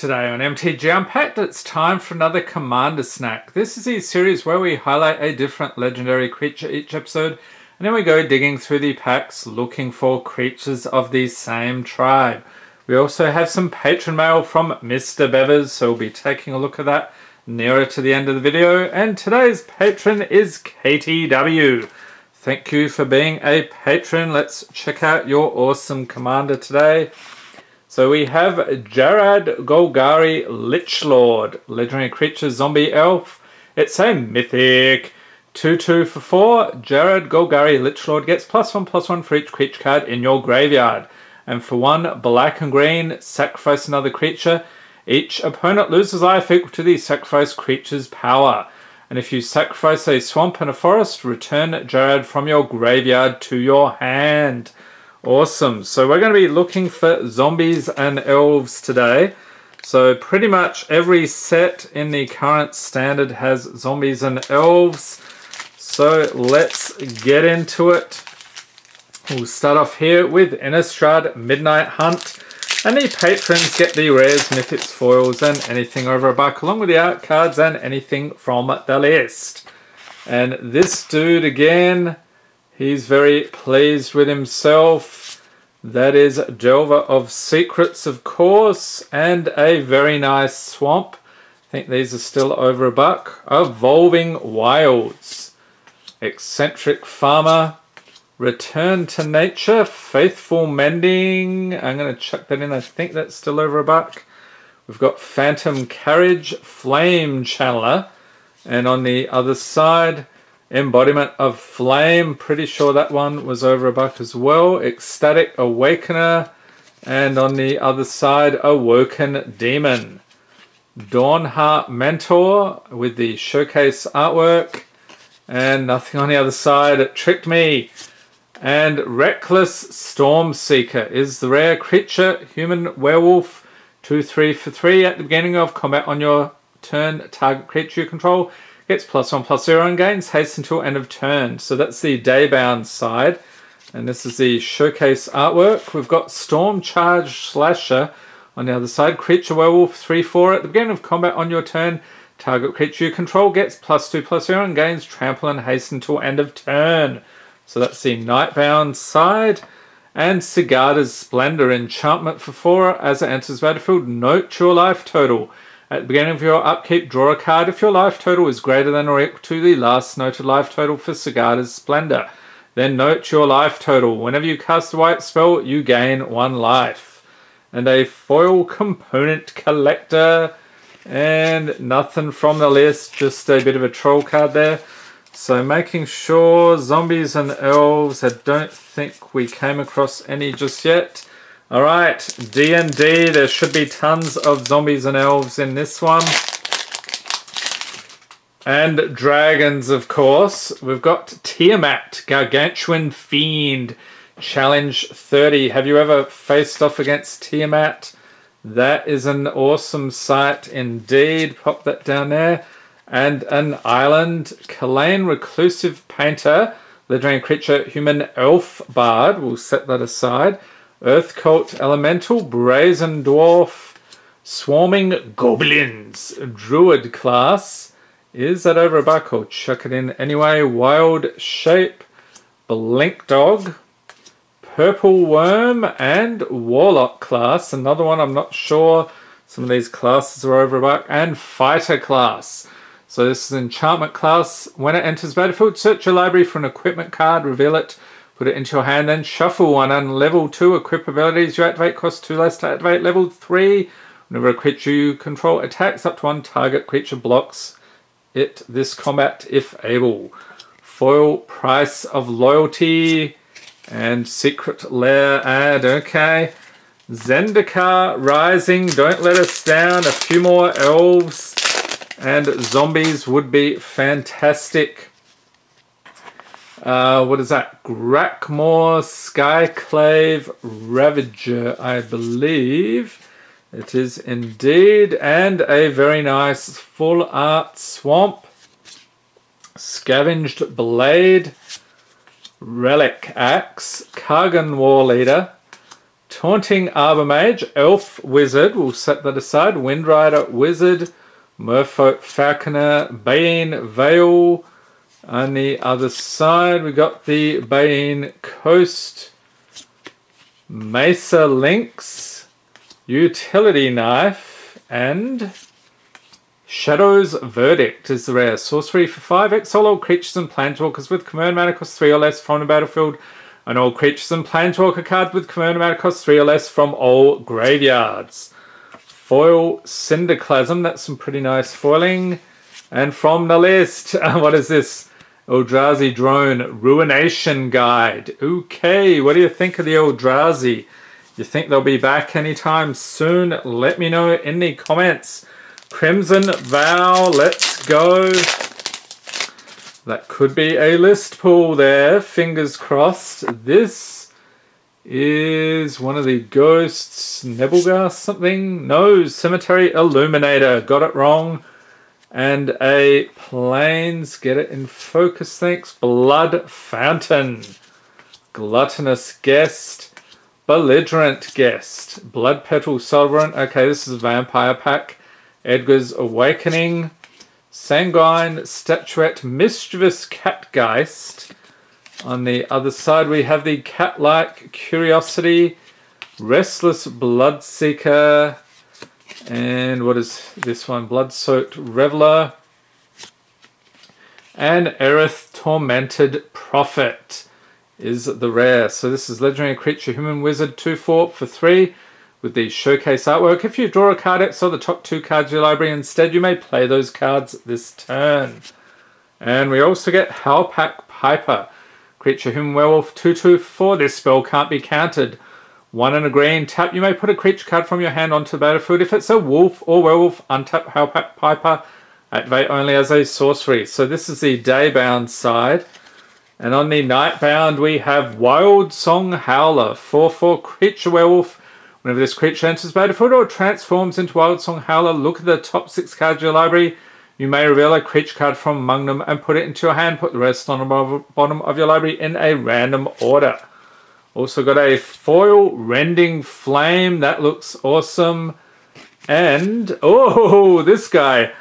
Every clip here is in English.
Today on MTG Unpacked, it's time for another Commander Snack. This is a series where we highlight a different legendary creature each episode, and then we go digging through the packs looking for creatures of the same tribe. We also have some patron mail from MrBevers, so we'll be taking a look at that nearer to the end of the video. And today's patron is KTW. Thank you for being a patron. Let's check out your awesome commander today. So we have Jarad, Golgari Lich Lord, legendary creature, zombie elf. It's a mythic. 2/2 for 4. Jarad, Golgari Lich Lord gets +1/+1 for each creature card in your graveyard. And for 1 black and green, sacrifice another creature. Each opponent loses life equal to the sacrificed creature's power. And if you sacrifice a swamp and a forest, return Jarad from your graveyard to your hand. Awesome. So we're going to be looking for zombies and elves today. So pretty much every set in the current standard has zombies and elves. So let's get into it. We'll start off here with Innistrad, Midnight Hunt. And the patrons get the rares, mythics, foils, and anything over $1, along with the art cards and anything from the list. And this dude again, he's very pleased with himself. That is Delver of Secrets, of course, and a very nice swamp. I think these are still over $1. Evolving Wilds. Eccentric Farmer. Return to Nature. Faithful Mending. I'm going to chuck that in. I think that's still over $1. We've got Phantom Carriage. Flame Channeler. And on the other side, Embodiment of Flame, pretty sure that one was over $1 as well. Ecstatic Awakener, and on the other side, Awoken Demon. Dawnheart Mentor with the showcase artwork, and nothing on the other side. It tricked me. And Reckless Stormseeker is the rare creature, human werewolf, 2/3 for 3. At the beginning of combat on your turn, target creature you control gets +1/+0 and gains haste until end of turn. So that's the Daybound side. And this is the showcase artwork. We've got Storm Charge Slasher on the other side. Creature Werewolf 3/4. At the beginning of combat on your turn, target creature you control gets +2/+0 and gains trample and haste until end of turn. So that's the Nightbound side. And Sigarda's Splendor, enchantment for 4. As it enters battlefield, note your life total. At the beginning of your upkeep, draw a card if your life total is greater than or equal to the last noted life total for Sigarda's Splendor. Then note your life total. Whenever you cast a white spell, you gain 1 life. And a foil component collector. And nothing from the list, just a bit of a troll card there. So making sure zombies and elves, I don't think we came across any just yet. Alright, D&D, there should be tons of zombies and elves in this one. And dragons, of course. We've got Tiamat, Gargantuan Fiend, Challenge 30. Have you ever faced off against Tiamat? That is an awesome sight indeed. Pop that down there. And an island, Kalane Reclusive Painter, legendary creature, human elf bard. We'll set that aside. Earth Cult Elemental, Brazen Dwarf, Swarming Goblins, Druid class. Is that over $1? I'll chuck it in anyway. Wild Shape, Blink Dog, Purple Worm, and Warlock class. Another one, I'm not sure. Some of these classes are over $1. And Fighter class. So this is enchantment class. When it enters battlefield, search your library for an equipment card, reveal it, put it into your hand, then shuffle one. And level 2 equip abilities you activate cost 2 less to activate. Level 3, whenever a creature you control attacks up to 1 target creature blocks it this combat if able. Foil Price of Loyalty and Secret Lair ad. Okay. Zendikar Rising, Don't Let Us Down. A few more elves and zombies would be fantastic. What is that? Grackmore Skyclave Ravager, I believe. It is indeed. And a very nice full art swamp. Scavenged Blade. Relic Axe. Kargan War Leader. Taunting Arbor Mage, Elf Wizard, we'll set that aside. Windrider Wizard, Merfolk Falconer, Bane Veil. On the other side, we got the Bane Coast, Mesa Lynx, Utility Knife, and Shadow's Verdict is the rare. Sorcery for 5. Exile all creatures and planeswalkers with command mana cost 3 or less from the battlefield, and all creatures and planeswalker cards with command mana cost 3 or less from all graveyards. Foil Cinderclasm, that's some pretty nice foiling. And from the list, what is this? Eldrazi Drone Ruination Guide. Okay, what do you think of the Eldrazi? You think they'll be back anytime soon? Let me know in the comments. Crimson Vow, let's go. That could be a list pull there, fingers crossed. This is one of the ghosts, Nebelgast something? No, Cemetery Illuminator, got it wrong. And a Plains, get it in focus, thanks. Blood Fountain, Gluttonous Guest, Belligerent Guest, Blood Petal Sovereign. Okay, this is a Vampire pack. Edgar's Awakening, Sanguine Statuette, Mischievous Catgeist. On the other side we have the Cat-like Curiosity, Restless Bloodseeker, and what is this one? Blood-soaked Reveler, and Aerith Tormented Prophet is the rare. So this is Legendary Creature, Human Wizard, 2/4 for 3. With the showcase artwork. If you draw a card, exile the top 2 cards of your library instead. You may play those cards this turn. And we also get Howlpack Piper. Creature, Human Werewolf, 2/2/4. This spell can't be countered. 1 and a green. Tap. You may put a creature card from your hand onto the battlefield. If it's a wolf or werewolf, untap Howlpack Piper. Activate only as a sorcery. So this is the day-bound side. And on the night-bound, we have Wild Song Howler. 4/4 creature werewolf. Whenever this creature enters battlefield or transforms into Wild Song Howler, look at the top 6 cards of your library. You may reveal a creature card from among them and put it into your hand. Put the rest on the bottom of your library in a random order. Also got a foil Rending Flame. That looks awesome. And, oh, this guy.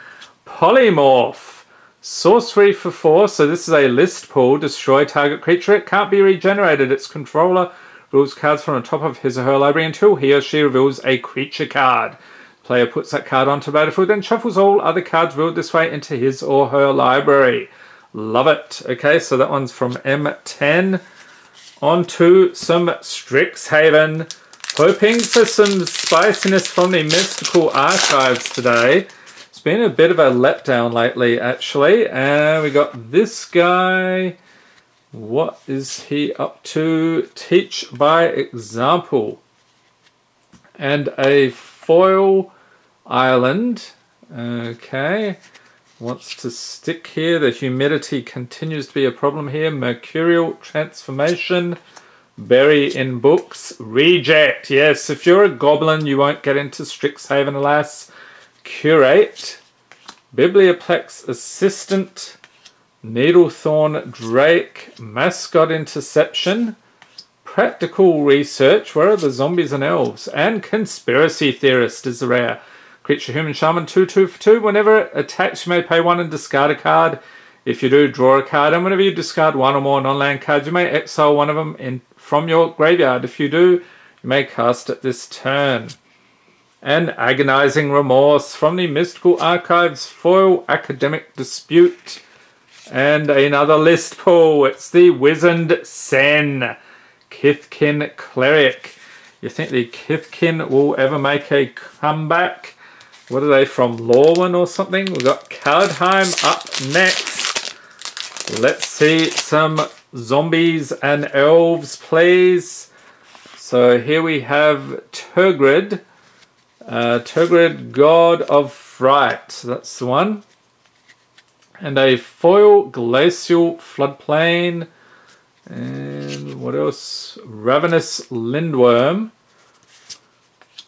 Polymorph. Sorcery for 4. So this is a list pull. Destroy target creature. It can't be regenerated. Its controller reveals cards from the top of his or her library until he or she reveals a creature card. Player puts that card onto the battlefield and shuffles all other cards revealed this way into his or her library. Love it. Okay, so that one's from M10. On to some Strixhaven. Hoping for some spiciness from the Mystical Archives today. It's been a bit of a letdown lately, actually. And we got this guy. What is he up to? Teach by Example. And a foil island. Okay. Wants to stick here. The humidity continues to be a problem here. Mercurial Transformation. Bury in Books. Reject. Yes, if you're a goblin, you won't get into Strixhaven, alas. Curate. Biblioplex Assistant. Needlethorn Drake, Mascot Interception, Practical Research, where are the zombies and elves? And Conspiracy Theorist is the rare. Creature, Human Shaman, 2/2 for 2. Whenever it attacks, you may pay 1 and discard a card. If you do, draw a card. And whenever you discard 1 or more non-land cards, you may exile one of them from your graveyard. If you do, you may cast it this turn. And Agonizing Remorse from the Mystical Archives, foil Academic Dispute. And another list pull. It's the Wizened Sen. Kithkin Cleric. You think the Kithkin will ever make a comeback? What are they from? Lorwyn or something? We've got Kaldheim up next. Let's see some zombies and elves, please. So here we have Turgrid. Turgrid, God of Fright. That's the one. And a foil Glacial Floodplain. And what else? Ravenous Lindworm.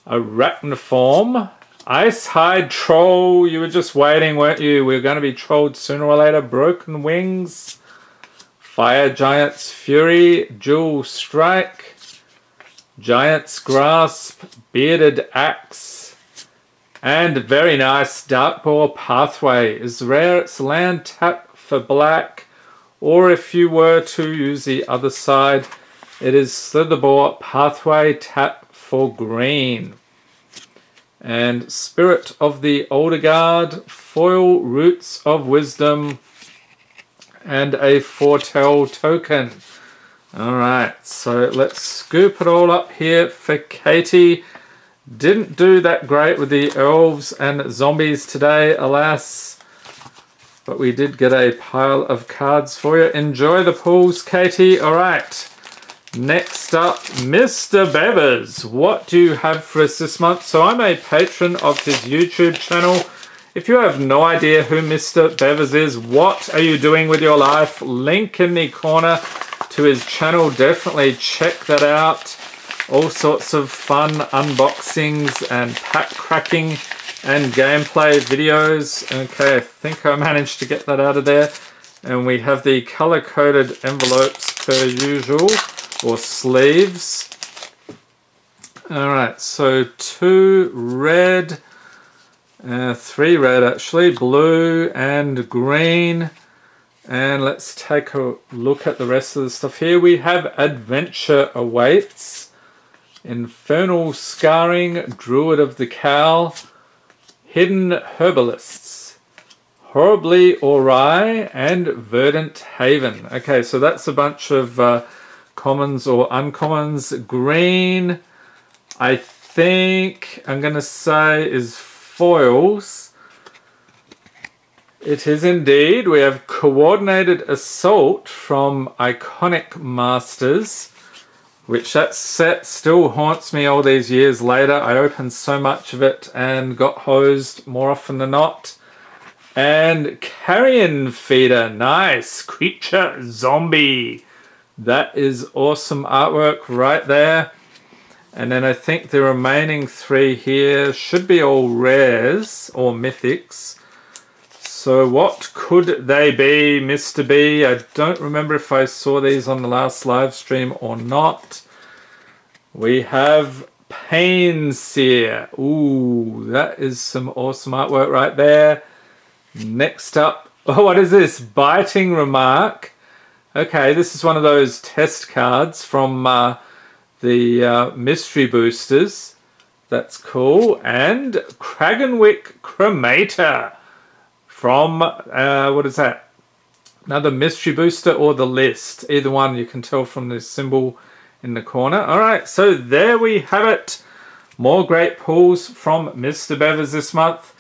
Arachniform. Icehide Troll. You were just waiting, weren't you? We're going to be trolled sooner or later. Broken Wings. Fire Giant's Fury. Dual Strike. Giant's Grasp, Bearded Axe, and very nice Darkboar Pathway is rare. It's land tap for black, or if you were to use the other side, it is Slitherboar Pathway tap for green. And Spirit of the Older Guard, foil Roots of Wisdom, and a Foretell token. Alright, so let's scoop it all up here for Katie. Didn't do that great with the elves and zombies today, alas. But we did get a pile of cards for you. Enjoy the pulls, Katie. Alright, next up, MrBevers. What do you have for us this month? So I'm a patron of his YouTube channel. If you have no idea who MrBevers is, what are you doing with your life? Link in the corner to his channel. Definitely check that out. All sorts of fun unboxings and pack cracking and gameplay videos. Okay, I think I managed to get that out of there. And we have the color-coded envelopes per usual, or sleeves. Alright, so 2 red, 3 red actually, blue and green. And let's take a look at the rest of the stuff here. We have Adventure Awaits, Infernal Scarring, Druid of the Cowl, Hidden Herbalists, Horribly Awry, and Verdant Haven. Okay, so that's a bunch of commons or uncommons. Green, I think I'm going to say is foils. It is indeed. We have Coordinated Assault from Iconic Masters, which that set still haunts me all these years later. I opened so much of it and got hosed more often than not. And Carrion Feeder, nice. Creature Zombie. That is awesome artwork right there. And then I think the remaining 3 here should be all rares or mythics. So what could they be, Mr. B? I don't remember if I saw these on the last live stream or not. We have Painseer. Ooh, that is some awesome artwork right there. Next up, oh, what is this? Biting Remark. Okay, this is one of those test cards from the mystery boosters. That's cool. And Kragenwick Cremator. From, what is that? Another mystery booster or the list. Either one, you can tell from the symbol in the corner. Alright, so there we have it. More great pulls from MrBevers this month.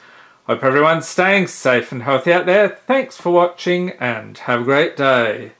Hope everyone's staying safe and healthy out there. Thanks for watching and have a great day.